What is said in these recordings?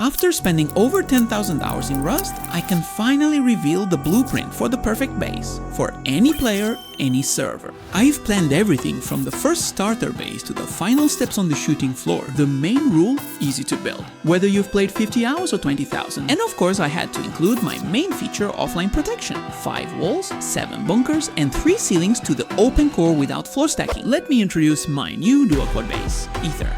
After spending over 10,000 hours in Rust, I can finally reveal the blueprint for the perfect base for any player, any server. I've planned everything from the first starter base to the final steps on the shooting floor. The main rule, easy to build, whether you've played 50 hours or 20,000. And of course I had to include my main feature, offline protection. 5 walls, 7 bunkers, and 3 ceilings to the open core without floor stacking. Let me introduce my new dual quad base, Aether.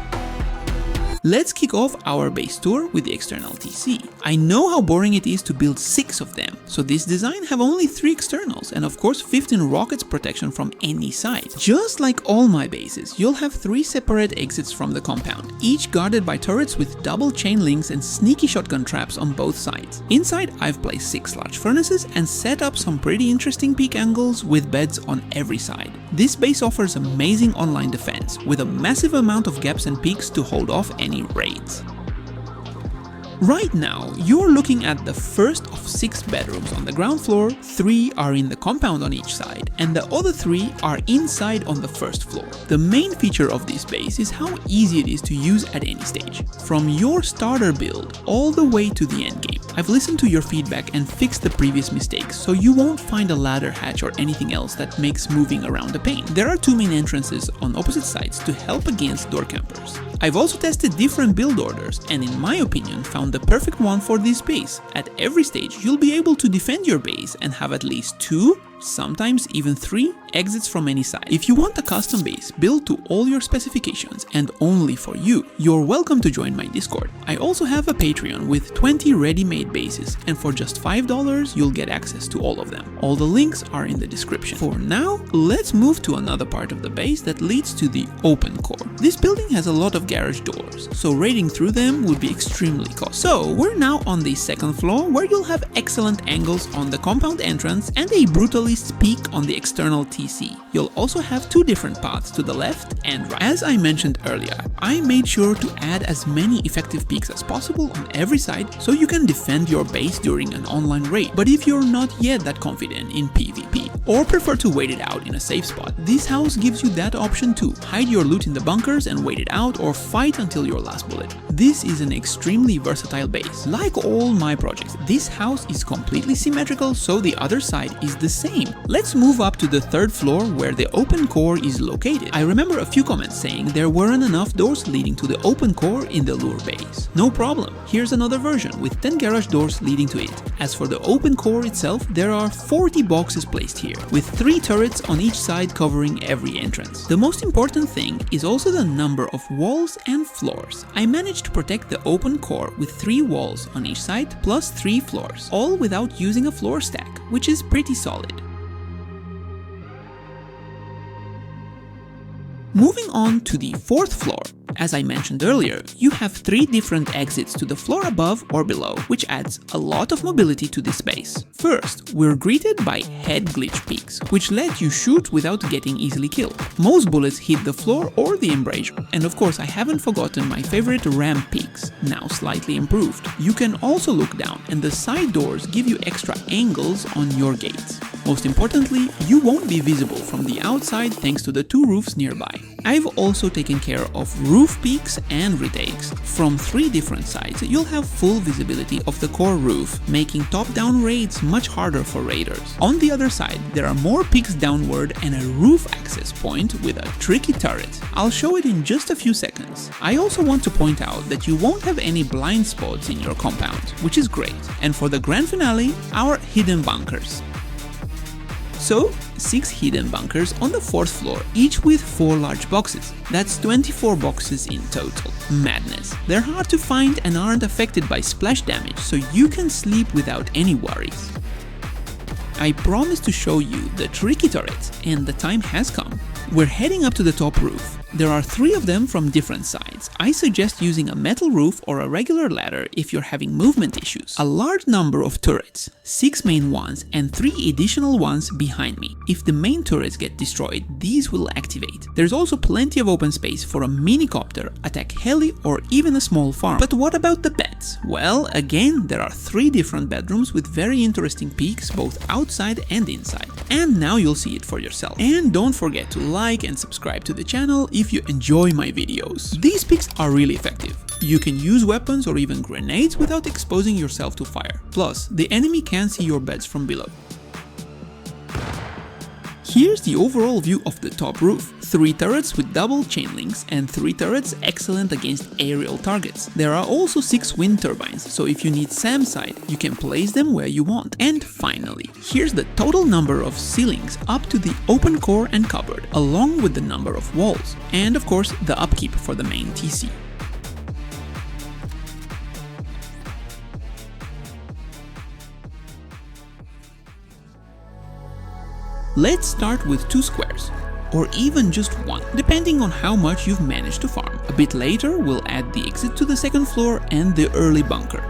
Let's kick off our base tour with the external TC. I know how boring it is to build 6 of them, so this design have only 3 externals and of course 15 rockets protection from any side. Just like all my bases, you'll have 3 separate exits from the compound, each guarded by turrets with double chain links and sneaky shotgun traps on both sides. Inside, I've placed 6 large furnaces and set up some pretty interesting peak angles with beds on every side. This base offers amazing online defense, with a massive amount of gaps and peaks to hold off any raids. Right now, you're looking at the first of 6 bedrooms on the ground floor, 3 are in the compound on each side, and the other 3 are inside on the first floor. The main feature of this base is how easy it is to use at any stage, from your starter build all the way to the endgame. I've listened to your feedback and fixed the previous mistakes, so you won't find a ladder hatch or anything else that makes moving around a pain. There are 2 main entrances on opposite sides to help against door campers. I've also tested different build orders and in my opinion found the perfect one for this base. At every stage you'll be able to defend your base and have at least 2, sometimes even 3 exits from any side. If you want a custom base built to all your specifications and only for you, you're welcome to join my Discord. I also have a Patreon with 20 ready-made bases, and for just $5 you'll get access to all of them. All the links are in the description. For now, let's move to another part of the base that leads to the open core. This building has a lot of garage doors, so raiding through them would be extremely costly. So we're now on the second floor, where you'll have excellent angles on the compound entrance and a brutalist peak on the external TC. You'll also have 2 different paths to the left and right. As I mentioned earlier, I made sure to add as many effective peaks as possible on every side so you can defend your base during an online raid. But if you're not yet that confident in PvP or prefer to wait it out in a safe spot, this house gives you that option too. Hide your loot in the bunkers and wait it out, or fight until your last bullet. This is an extremely versatile base. Like all my projects, this house is completely symmetrical, so the other side is the same. Let's move up to the 3rd floor where the open core is located. I remember a few comments saying there weren't enough doors leading to the open core in the lure base. No problem, here's another version with 10 garage doors leading to it. As for the open core itself, there are 40 boxes placed here, with 3 turrets on each side covering every entrance. The most important thing is also the number of walls and floors. I managed to protect the open core with 3 walls on each side plus 3 floors, all without using a floor stack, which is pretty solid. Moving on to the 4th floor. As I mentioned earlier, you have 3 different exits to the floor above or below, which adds a lot of mobility to this base. First, we're greeted by head glitch peaks, which let you shoot without getting easily killed. Most bullets hit the floor or the embrasure, and of course I haven't forgotten my favorite ramp peaks, now slightly improved. You can also look down, and the side doors give you extra angles on your gates. Most importantly, you won't be visible from the outside thanks to the 2 roofs nearby. I've also taken care of roof peaks and retakes. From 3 different sides, you'll have full visibility of the core roof, making top-down raids much harder for raiders. On the other side, there are more peaks downward and a roof access point with a tricky turret. I'll show it in just a few seconds. I also want to point out that you won't have any blind spots in your compound, which is great. And for the grand finale, our hidden bunkers. So, 6 hidden bunkers on the 4th floor, each with 4 large boxes. That's 24 boxes in total. Madness. They're hard to find and aren't affected by splash damage, so you can sleep without any worries. I promised to show you the tricky turrets, and the time has come. We're heading up to the top roof. There are 3 of them from different sides. I suggest using a metal roof or a regular ladder if you're having movement issues. A large number of turrets, 6 main ones and 3 additional ones behind me. If the main turrets get destroyed, these will activate. There's also plenty of open space for a minicopter, attack heli, or even a small farm. But what about the beds? Well, again, there are 3 different bedrooms with very interesting peaks both outside and inside. And now you'll see it for yourself. And don't forget to like and subscribe to the channel if you enjoy my videos. These peaks are really effective. You can use weapons or even grenades without exposing yourself to fire. Plus, the enemy can see your beds from below. Here's the overall view of the top roof. 3 turrets with double chain links and 3 turrets excellent against aerial targets. There are also 6 wind turbines, so if you need SAM site, you can place them where you want. And finally, here's the total number of ceilings up to the open core and cupboard, along with the number of walls, and of course the upkeep for the main TC. Let's start with 2 squares, or even just 1, depending on how much you've managed to farm. A bit later, we'll add the exit to the second floor and the early bunker.